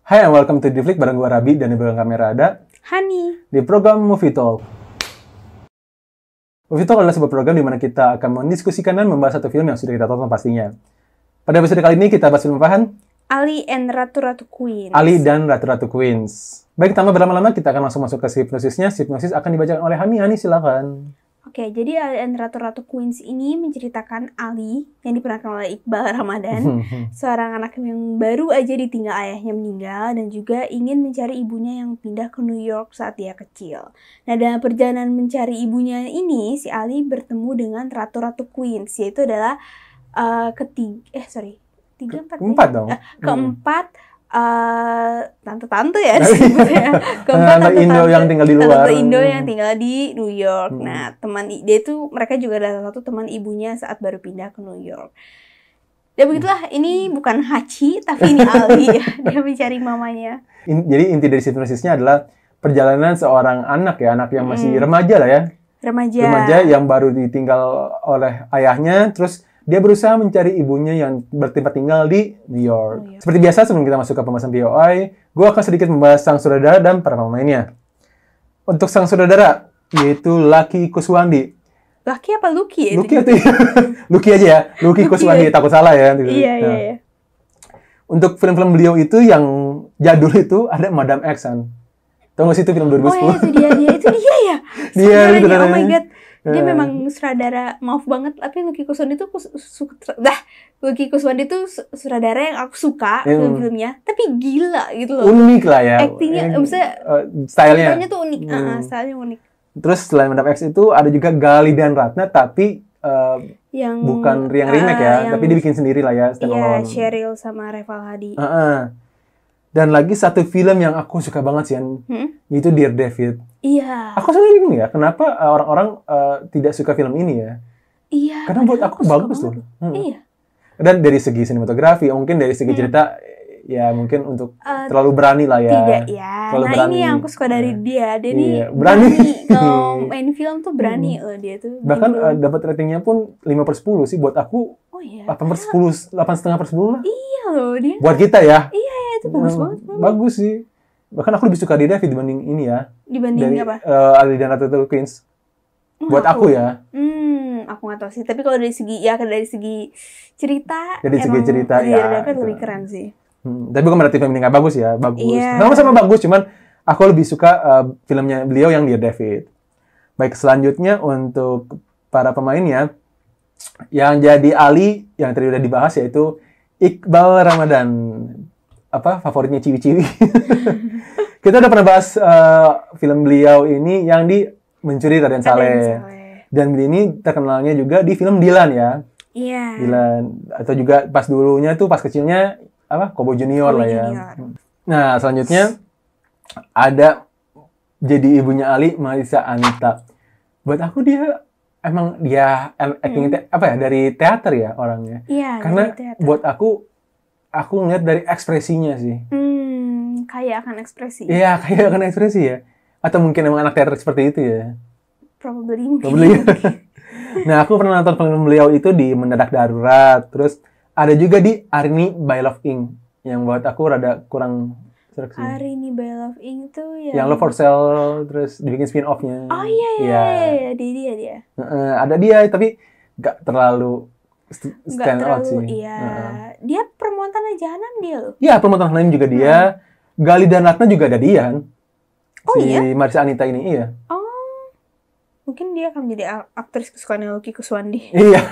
Hai and welcome to Diflik bareng gue Rabi dan di belakang kamera ada Hani di program Movie Talk. Movie Talk adalah sebuah program di mana kita akan mendiskusikan dan membahas satu film yang sudah kita tonton pastinya. Pada episode kali ini kita bahas film apaan? Ali and Ratu-Ratu Queens. Ali dan Ratu-Ratu Queens. Baik, tanpa berlama-lama kita akan langsung masuk ke sinopsisnya. Sinopsis akan dibacakan oleh Hani. Hani, silakan. Oke, jadi Ali and Ratu-Ratu Queens ini menceritakan Ali yang diperankan oleh Iqbal Ramadan, seorang anak yang baru aja ditinggal ayahnya meninggal dan juga ingin mencari ibunya yang pindah ke New York saat dia kecil. Nah, dalam perjalanan mencari ibunya ini, si Ali bertemu dengan Ratu-Ratu Queens, yaitu adalah keempat dong. Keempat tante-tante ya sebetulnya. Keempat Indo yang tinggal di luar. Tante Indo yang tinggal di New York. Nah, mereka juga adalah satu teman ibunya saat baru pindah ke New York. Dan begitulah, ini bukan Hachi tapi ini Ali ya. Dia mencari mamanya. Jadi inti dari sinopsisnya adalah perjalanan seorang anak yang masih remaja lah ya. Remaja yang baru ditinggal oleh ayahnya, terus dia berusaha mencari ibunya yang bertempat tinggal di New York. Seperti biasa, sebelum kita masuk ke pembahasan POI, gue akan sedikit membahas sang sutradara dan para pemainnya. Untuk sang sutradara, yaitu Lucky Kuswandi. Lucky apa Lucky? Lucky itu Lucky aja ya. Lucky Kuswandi, takut salah ya. Iya. Untuk film-film beliau itu yang jadul itu ada Madam X kan. Tahu nggak sih itu film 2010? Oh iya, itu dia ya. Dia itu oh my god. Dia memang sutradara, maaf banget, tapi Lucky Kuswandi itu sutradara yang aku suka film-filmnya, tapi gila gitu loh. Unik lah ya. Actingnya, misalnya stylenya tuh unik, stylenya unik. Terus selain Madam X itu ada juga Gali dan Ratna, tapi yang bukan yang remake ya, tapi dibikin sendiri lah ya. Iya, Cheryl sama Reval Hadi. Dan lagi satu film yang aku suka banget sih, yaitu Dear David. Iya. Aku selalu bingung ya, kenapa orang-orang tidak suka film ini ya? Iya. Karena buat aku bagus loh. Iya. Dan dari segi sinematografi, mungkin dari segi cerita, ya mungkin untuk terlalu berani lah ya. Tidak ya. Terlalu berani. Ini yang aku suka dari dia. Dia iya, nih berani. Kalau main film tuh berani loh dia tuh. Bahkan dapat ratingnya pun 5/10 sih. Buat aku 8/10, 8,5/10 lah. Iya loh dia. Buat kita ya. Iya, itu bagus banget. Bagus sih. Bahkan aku lebih suka Dear David dibanding ini ya. Dibanding dari, apa? Ali dan Ratu-Ratu Queens. Buat aku ya. Aku nggak tahu sih. Tapi kalau dari segi cerita, dari segi cerita Dear ya. David lebih keren sih. Tapi bukan berarti film ini nggak bagus ya. Bagus. Iya. Sama-sama bagus, cuman aku lebih suka filmnya beliau yang Dear David. Baik, selanjutnya untuk para pemainnya, yang jadi Ali yang tadi udah dibahas yaitu Iqbal Ramadan. Favoritnya ciwi-ciwi. Kita udah pernah bahas film beliau ini yang di Mencuri Raden Saleh. Dan beliau ini terkenalnya juga di film Dilan ya. Iya. Dilan, atau juga pas dulunya tuh pas kecilnya Kobo Junior lah ya. Nah, selanjutnya ada jadi ibunya Ali, Marissa Anita. Buat aku dia actingnya dari teater ya orangnya. Iya. Karena buat aku ngeliat dari ekspresinya sih. Kayak akan ekspresi. Iya, kayak akan ekspresi ya. Atau mungkin emang anak teater seperti itu ya. Probably. Nah, aku pernah nonton film beliau itu di Mendadak Darurat. Terus ada juga di Arini by Love Inc. Yang buat aku rada kurang serak sih. Arini by Love Inc. tuh yang Love for Sale, terus dibikin spin-off-nya. Oh iya. Dia. Ada dia, tapi gak terlalu stand out sih. Iya. Dia Perempuan Tanah Jahanam dia loh. Iya, Perempuan Tanah Jahanam juga dia. Gali dan Ratna juga ada dia. Si Marissa Anita ini, iya. Oh. Mungkin dia akan menjadi aktris kesukaan Lucky Kuswandi. Iya.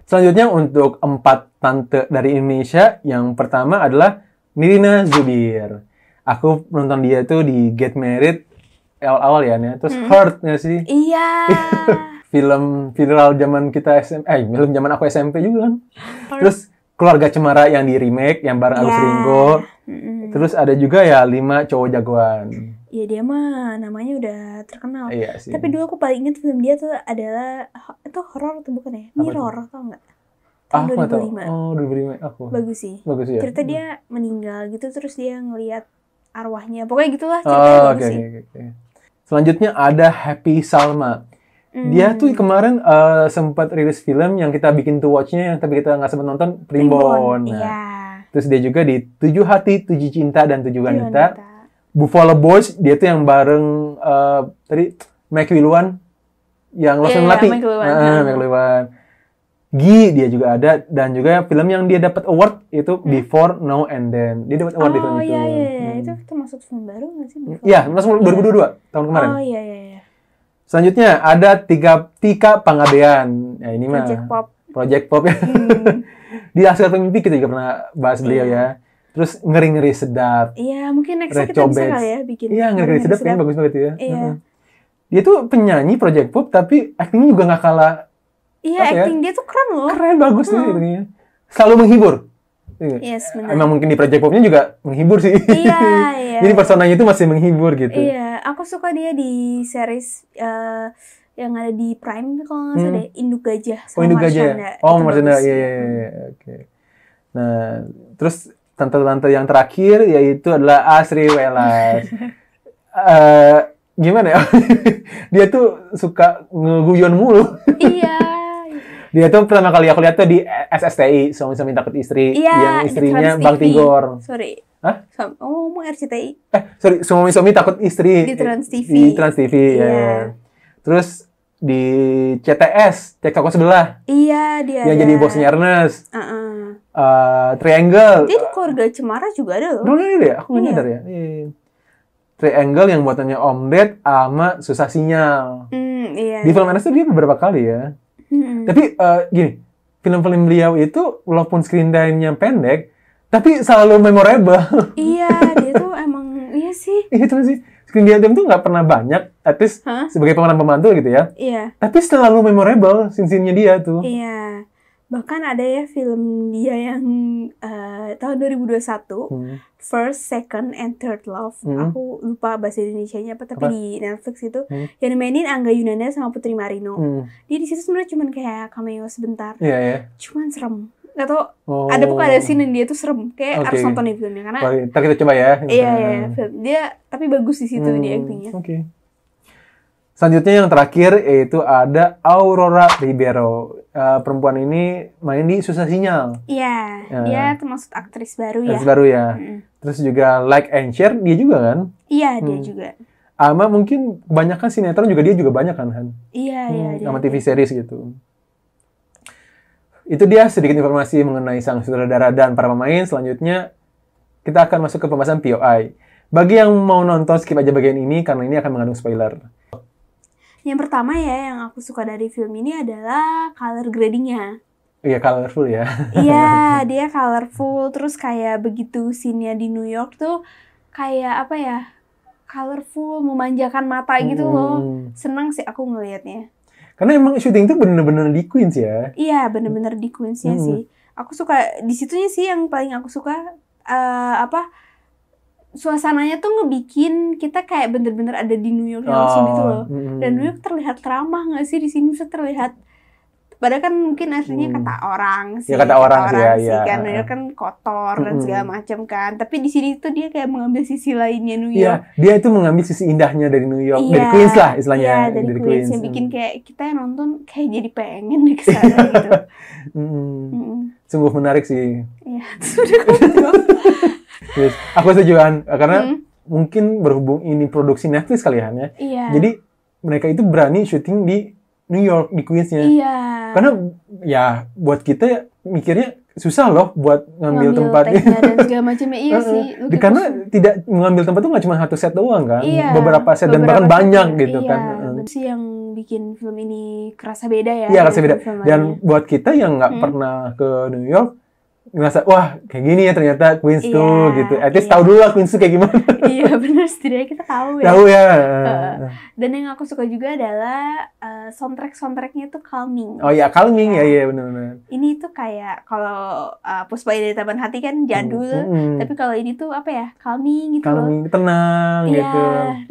Selanjutnya untuk 4 tante dari Indonesia, yang pertama adalah Nirina Zubir. Aku nonton dia tuh di Get Married awal-awal ya, terus Hurt nggak sih? Iya. Film viral zaman kita film zaman aku SMP juga kan. Terus Keluarga Cemara yang di remake yang bareng Agus Ringo. Terus ada juga ya 5 Cowok Jagoan. Iya, dia mah namanya udah terkenal. Iya sih. Tapi dulu aku paling ingat film dia tuh adalah itu horor atau bukan ya? Mirror tau nggak? Tahun 2005. Oh, 2005 aku. Bagus sih. Bagus ya. Cerita dia meninggal gitu, terus dia ngelihat arwahnya. Pokoknya gitulah ceritanya bagus sih. Okay. Selanjutnya ada Happy Salma. Dia tuh kemarin sempat rilis film yang kita bikin to watch-nya yang tapi kita nggak sempat nonton, Primbon. Nah, Iya. itu Terus dia juga di 7 Hati, 7 Cinta, dan 7 Wanita. Wanita. Buffalo Boys, dia tuh yang bareng tadi Mike Wilwan yang Lost and Melati. Mike Wilwan. Mike Wilwan. Gi dia juga ada, dan juga film yang dia dapat award itu Before, Now, and Then. Dia dapat award di film itu. Oh iya. Itu termasuk film baru nggak sih? Iya, masuk 2022 tahun kemarin. Oh iya. Selanjutnya ada Tika Pangabean. Ya ini mah Project Pop ya. Di Laskar Pemimpi kita juga pernah bahas beliau ya. Terus Ngeri-Ngeri Sedap. Iya, mungkin next kita bisa kali ya bikin. Iya, Ngeri-Ngeri Sedap kayaknya bagus banget ya. Iya. Dia tuh penyanyi Project Pop, tapi actingnya juga nggak kalah. Iya, acting dia tuh keren loh. Keren, bagus tuh actingnya. Selalu menghibur. Yes, benar. Emang mungkin di Project Popnya juga menghibur sih. Iya. Jadi personanya itu masih menghibur gitu. Iya, aku suka dia di series yang ada di Prime kalau nggak salah deh, Induk Gajah sama Induk Gajah. Marshanda. Marshanda, iya. Oke. Nah, terus tante-tante yang terakhir yaitu adalah Asri Welas. Gimana ya? Dia tuh suka ngeguyon mulu. Iya. Dia tuh pertama kali aku lihat tuh di SSTI, Suami-Suami Takut Istri, yang istrinya Bang Tigor. Sorry. Hah? Ngomong RCTI. Sorry, Suami-Suami Takut Istri. Di Trans TV. Di Trans TV, ya. Terus di CTS, Cek Toko Sebelah. Iya, dia yang jadi bosnya Ernest. Triangle. Dia di Keluarga Cemara juga ada loh. Ada ya? Aku nggak nyadar ya. Triangle yang buatannya Om Ded sama Susah Sinyal. Iya. Di film Ernest tuh dia beberapa kali ya. Tapi gini, film-film beliau itu walaupun screen time-nya pendek, tapi selalu memorable. Iya, dia tuh emang, iya sih. Itu sih. Screen time tuh nggak pernah banyak, at least sebagai pemeran pembantu gitu ya. Iya. Tapi selalu memorable scene-scene-nya dia tuh. Iya. Bahkan ada ya film dia yang tahun 2021, First, Second, and Third Love. Aku lupa bahasa Indonesianya apa, tapi di Netflix itu yang dimainin Angga Yunanda sama Putri Marino. Dia di situ sebenarnya cuman kayak cameo sebentar. Iya. Cuman serem. Gak tau, ada pokoknya ada scene yang dia tuh serem. Kayak harus nonton di filmnya karena. Ntar kita coba ya. Iya. Dia tapi bagus di situ dia actingnya. Oke. Selanjutnya yang terakhir yaitu ada Aurora Ribeiro. Perempuan ini main di Susah Sinyal. Iya, dia termasuk aktris baru ya. Aktris baru ya. Terus juga Like and Share dia juga kan? Iya, dia juga. Ama mungkin kebanyakan sinetron juga dia juga banyak kan Han? Iya. Sama TV series gitu. Itu dia sedikit informasi mengenai sang sutradara dan para pemain. Selanjutnya kita akan masuk ke pembahasan POI. Bagi yang mau nonton skip aja bagian ini karena ini akan mengandung spoiler. Yang pertama ya yang aku suka dari film ini adalah color gradingnya. Iya, colorful ya. Iya, dia colorful. Terus kayak begitu scene-nya di New York tuh kayak apa ya, colorful, memanjakan mata gitu loh. Seneng sih aku ngelihatnya. Karena emang syuting tuh bener-bener di Queens ya. Iya, bener-bener di Queens-nya sih. Aku suka di situnya sih yang paling aku suka suasananya tuh ngebikin kita kayak bener-bener ada di New York langsung gitu loh. Dan New York terlihat ramah nggak sih di sini, bisa terlihat. Padahal kan mungkin aslinya kata orang sih. Ya, kata orang sih ya. Kan New York kan kotor dan segala macam kan. Tapi di sini tuh dia kayak mengambil sisi lainnya New York. Iya, dia itu mengambil sisi indahnya dari New York, dari Queens lah istilahnya. Iya, dari Queens. Yang bikin kayak kita yang nonton kayak jadi pengen deh kesana gitu. Sungguh menarik sih. Iya, sudah ngobrol. Yes. Aku setuju karena mungkin berhubung ini produksi Netflix kalian ya. Iya. Jadi mereka itu berani syuting di New York, di Queens-nya. Iya. Karena ya buat kita mikirnya susah loh buat ngambil tempatnya dan segala macamnya. Iya sih. Karena tidak mengambil tempat tuh nggak cuma satu set doang kan. Iya, beberapa set dan bahkan banyak gitu kan. Iya, sih yang bikin film ini kerasa beda ya. Iya, kerasa beda. Dan buat kita yang nggak pernah ke New York, ngerasa wah kayak gini ya ternyata Queens tuh gitu. At least tahu dulu lah Queens tuh kayak gimana. Iya benar, setidaknya kita tahu ya. Tahu ya. Dan yang aku suka juga adalah soundtracknya tuh calming. Oh iya, calming ya, iya benar-benar. Ini tuh kayak kalau Puspa dari Taman Hati kan jadul, tapi kalau ini tuh apa ya, calming gitu. Calming, tenang gitu.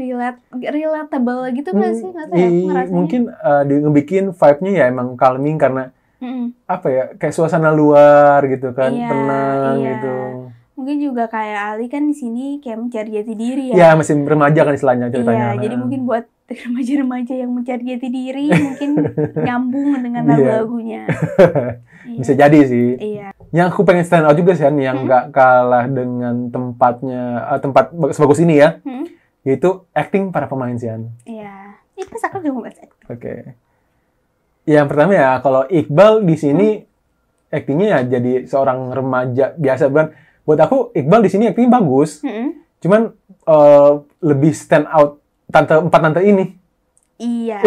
Iya, relatable gitu nggak sih? Nggak tahu ya, aku ngerasanya. Mungkin ngebikin vibe-nya ya emang calming karena apa ya, kayak suasana luar gitu kan, tenang gitu. Mungkin juga kayak Ali kan di sini kayak mencari jati diri ya. Iya, masih remaja kan istilahnya ceritanya. Iya, jadi mungkin buat remaja-remaja yang mencari jati diri mungkin nyambung dengan lagu-lagunya. Bisa jadi sih. Iya. yang aku pengen stand out juga sih, yang nggak kalah dengan tempat sebagus ini ya, yaitu acting para pemain sih. Iya. Pas aku juga mau bahas acting. Oke. Yang pertama ya, kalau Iqbal di sini actingnya ya jadi seorang remaja biasa, kan. Buat aku Iqbal di sini actingnya bagus. Cuman lebih stand out empat tante ini. Iya.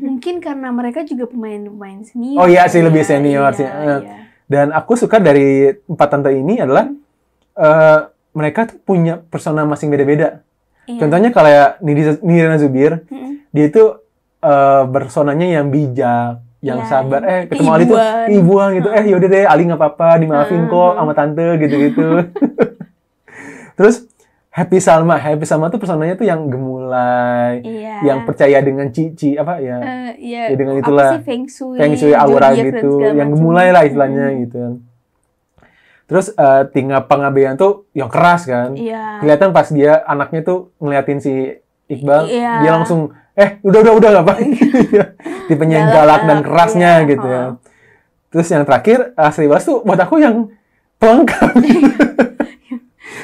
Mungkin karena mereka juga pemain senior. Oh iya sih, lebih senior sih. Iya. Dan aku suka dari empat tante ini adalah mereka tuh punya persona masing beda-beda. Iya. Contohnya kayak Nirina Zubir, dia itu personanya yang bijak, yang sabar. Ketemu Ali tuh ibuan gitu. Yaudah deh, Ali nggak apa-apa, dimaafin kok sama tante gitu-gitu. Terus Happy Salma tuh personanya tuh yang gemulai, yang percaya dengan cici ya dengan itulah Feng Shui aura gitu, yang gemulai lah istilahnya gitu. Terus Tina Pangabean tuh yang keras kan, kelihatan pas dia anaknya tuh ngeliatin si Iqbal, dia langsung udah ngapain, tipenya yang galak dan kerasnya gitu ya. Terus yang terakhir Asri Was tuh buat aku yang pelengkap.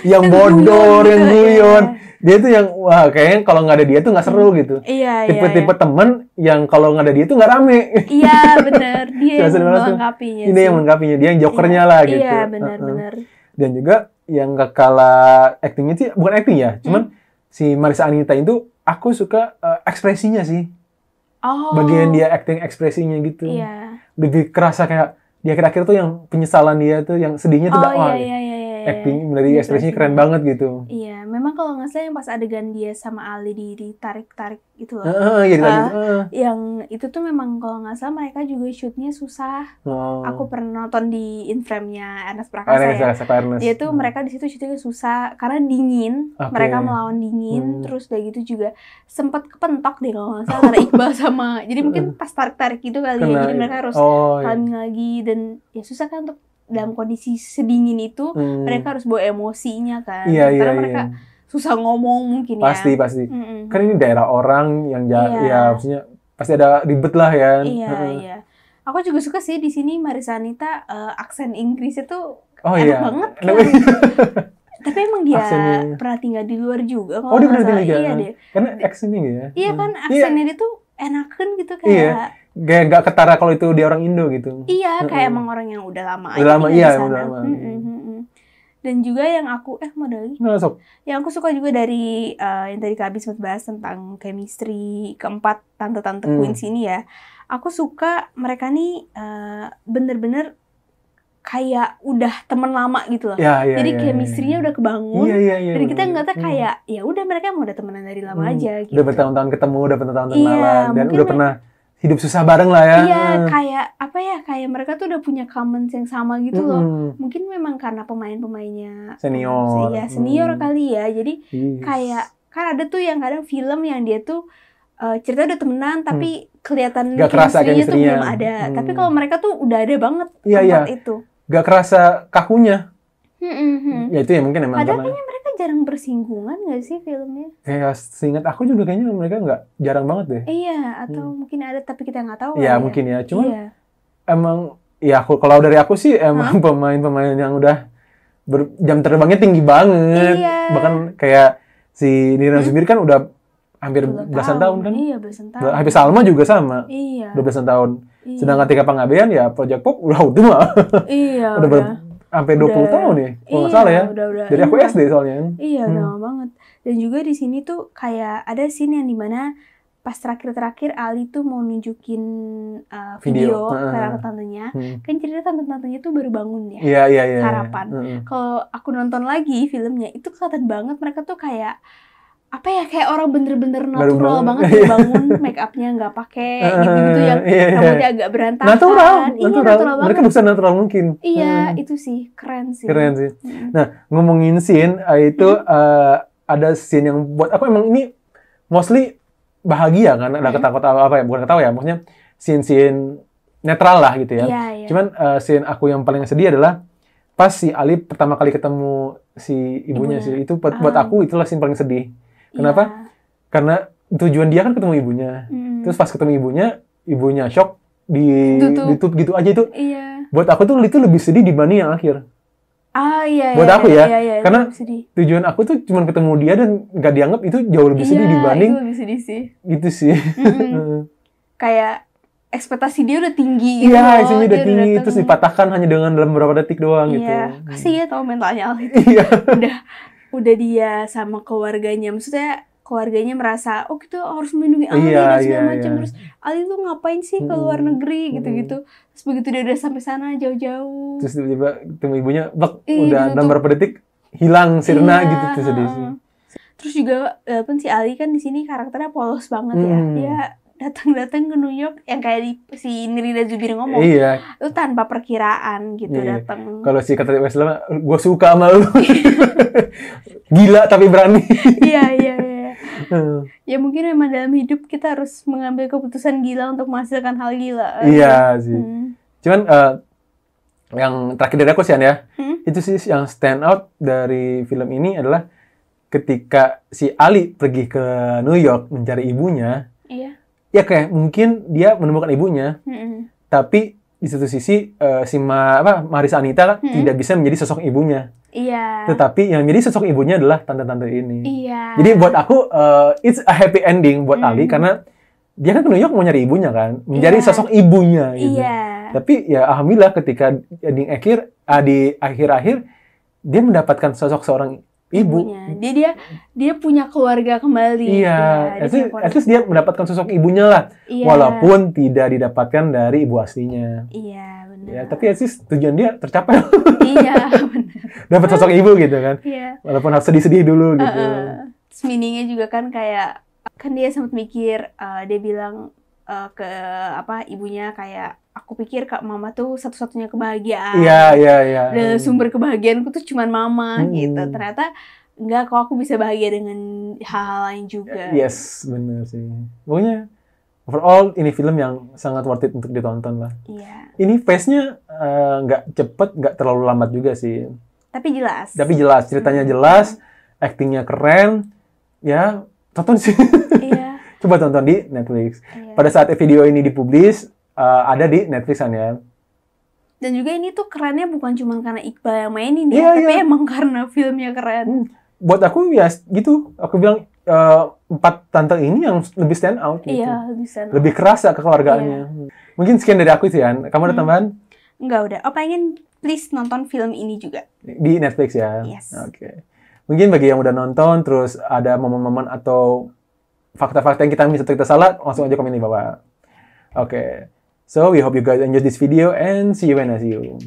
Yang bodor, yang guyon. Dia tuh yang, wah kayaknya kalau nggak ada dia tuh nggak seru gitu. Tipe-tipe temen yang kalau nggak ada dia tuh nggak rame. Iya, benar. Dia yang melengkapinya. Ini yang melengkapinya, dia yang jokernya lah gitu. Iya, benar. Dan juga yang nggak kalah actingnya sih, bukan acting ya, cuman si Marissa Anita itu aku suka ekspresinya sih. Bagian dia acting ekspresinya gitu. Lebih kerasa kayak di akhir-akhir tuh yang penyesalan dia tuh, yang sedihnya tuh acting dari ekspresinya keren banget gitu. Iya, memang kalau nggak salah yang pas adegan dia sama Ali ditarik-tarik itu loh. Yang itu tuh memang kalau nggak salah mereka juga shootnya susah. Aku pernah nonton di In-Frame-nya Ernest Prakasa ya. Dia tuh mereka di situ syutingnya susah karena dingin. Mereka melawan dingin, terus udah gitu juga sempat kepentok deh kalau nggak salah karena Iqbal sama. Jadi mungkin pas tarik-tarik gitu kali ya. Jadi mereka harus climbing lagi dan ya susah kan untuk dalam kondisi sedingin itu mereka harus bawa emosinya kan, karena mereka susah ngomong mungkin pasti kan ini daerah orang yang ya maksudnya pasti ada ribet lah ya. Iya. Aku juga suka sih di sini Marissa Anita aksen Inggris itu enak banget kan. Tapi emang dia pernah tinggal di luar juga kalau dia pernah tinggal deh. Karena aksennya ya. Iya kan aksennya dia tuh enakan gitu kayak. Kayak gak ketara kalau itu dia orang Indo gitu. Iya, kayak emang orang yang udah lama aja di sana. Udah lama. Dan juga yang aku mau ada lagi. Yang aku suka juga dari yang tadi Kak Abis bahas tentang chemistry keempat tante-tante Queens ini ya. Aku suka mereka nih bener-bener kayak udah teman lama gitu loh. Jadi chemistry-nya udah kebangun. Dan kita ngeliatnya kayak ya udah mereka mau udah temenan dari lama aja gitu. Udah bertahun-tahun ketemu, udah bertahun-tahun kenalan dan udah pernah hidup susah bareng lah ya. Iya, kayak mereka tuh udah punya common yang sama gitu loh. Mungkin memang karena pemain-pemainnya senior. Senior kali ya. Jadi kayak kan ada tuh yang kadang film yang dia tuh cerita udah temenan tapi kelihatan chemistry-nya tuh belum ada. Tapi kalau mereka tuh udah ada banget tempat itu. Gak kerasa kakunya. Ya itu ya mungkin emang padahal kayaknya mereka jarang bersinggungan gak sih filmnya? Kayak seingat aku juga kayaknya mereka jarang banget deh. Iya, atau mungkin ada tapi kita nggak tahu. Iya, mungkin ya. Cuman emang ya kalau dari aku sih emang pemain-pemain yang udah jam terbangnya tinggi banget. Bahkan kayak si Nirina Zubir kan udah hampir belasan tahun kan? Iya, belasan tahun. Hampir Salma juga sama. Iya. Udah belasan tahun. Sedangkan Tika Pangabean ya Project Pop udah tua. Iya, udah sampai 20 tahun ya, kalau nggak salah ya. Dari aku SD soalnya. Iya, udah lama banget. Dan juga di sini tuh kayak ada scene yang dimana pas terakhir Ali tuh mau nunjukin video ke tantenya. Kan cerita tante-tantenya tuh baru bangun ya. Iya. Sarapan. Kalau aku nonton lagi filmnya, itu kelihatan banget mereka tuh kayak kayak orang bener-bener natural banget ya bangun, make up-nya nggak pakai gitu-gitu yang rambutnya agak berantakan. Natural banget. Mereka bisa natural mungkin. Iya, itu sih keren sih. Nah, ngomongin scene itu ada scene yang buat aku emang ini mostly bahagia kan, ada ketawa bukan ketawa ya, maksudnya scene netral lah gitu ya. Cuman scene aku yang paling sedih adalah pas si Ali pertama kali ketemu si ibunya sih, itu buat aku itulah scene paling sedih. Kenapa? Karena tujuan dia kan ketemu ibunya. Terus pas ketemu ibunya shock ditutup gitu aja itu. Buat aku tuh itu lebih sedih dibanding yang akhir. Iya. Buat aku ya, iya, karena itu sedih. tujuan aku tuh cuma ketemu dia dan nggak dianggap, itu jauh lebih sedih dibanding itu lebih sedih sih. gitu sih. Kayak ekspektasi dia udah tinggi gitu Iya, loh. isinya udah Dia tinggi, dateng. terus dipatahkan hanya dengan dalam beberapa detik doang gitu. Iya, kasih ya tau mentalnya Ali. Iya. udah dia sama keluarganya, maksudnya keluarganya merasa kita harus melindungi Ali Iya, dan segala iya, macam. iya. Terus Ali tuh ngapain sih ke luar negeri gitu-gitu. Terus begitu dia udah sampai sana jauh-jauh. Terus tiba-tiba ketemu ibunya, udah ditutup. dalam beberapa detik hilang sirna Iya, gitu, tuh sedih sih. Terus juga walaupun si Ali kan di sini karakternya polos banget ya. Dia datang ke New York yang kayak si Nirina Zubir ngomong. Iya. Itu tanpa perkiraan gitu datang. Kalau si kata Westla, gue suka sama lu. Gila tapi berani. Iya. Ya mungkin memang dalam hidup kita harus mengambil keputusan gila untuk menghasilkan hal gila. Iya sih. Cuman yang terakhir dari aku sih ya, itu sih yang stand out dari film ini adalah ketika si Ali pergi ke New York mencari ibunya. Iya. Ya kayak mungkin dia menemukan ibunya, tapi di satu sisi Marisa Anita kan tidak bisa menjadi sosok ibunya. Iya. Tetapi yang menjadi sosok ibunya adalah tante-tante ini. Iya. Jadi buat aku it's a happy ending buat Ali karena dia kan ke New York mau nyari ibunya kan, menjadi sosok ibunya gitu. Iya. Tapi ya alhamdulillah ketika di akhir-akhir dia mendapatkan sosok seorang ibu. Dia punya keluarga kembali. Iya, at least dia mendapatkan sosok ibunya lah. Iya. Walaupun tidak didapatkan dari ibu aslinya. Iya, benar. Ya, tapi at least tujuan dia tercapai. Iya, benar. Dapat sosok ibu gitu kan. Iya. Walaupun harus sedih-sedih dulu gitu. Terus meaningnya juga kan kayak kan dia sempat mikir dia bilang ke ibunya kayak aku pikir Kak Mama tuh satu-satunya kebahagiaan. Iya. Dan sumber kebahagiaanku tuh cuma Mama gitu. Ternyata enggak kok, aku bisa bahagia dengan hal-hal lain juga. Yes, benar sih. Pokoknya overall ini film yang sangat worth it untuk ditonton lah. Iya. Ini pace-nya nggak cepet, nggak terlalu lambat juga sih. Tapi jelas. Ceritanya jelas, actingnya keren. Ya, tonton sih. Iya. Coba tonton di Netflix. Iya. Pada saat video ini dipublish, ada di Netflix kan ya. Dan juga ini tuh kerennya bukan cuma karena Iqbal yang mainin ya, tapi emang karena filmnya keren. Buat aku ya gitu, aku bilang 4 tante ini yang lebih stand out gitu. Iya, lebih stand out. Lebih kerasa kekeluargaannya. Mungkin sekian dari aku sih, An. Kamu ada tambahan? Enggak, udah. Pengen please nonton film ini juga. Di Netflix ya? Yes. Oke. Mungkin bagi yang udah nonton, terus ada momen-momen atau fakta-fakta yang kita salah, langsung aja komen di bawah. Oke. So, we hope you guys enjoyed this video and see you when I see you.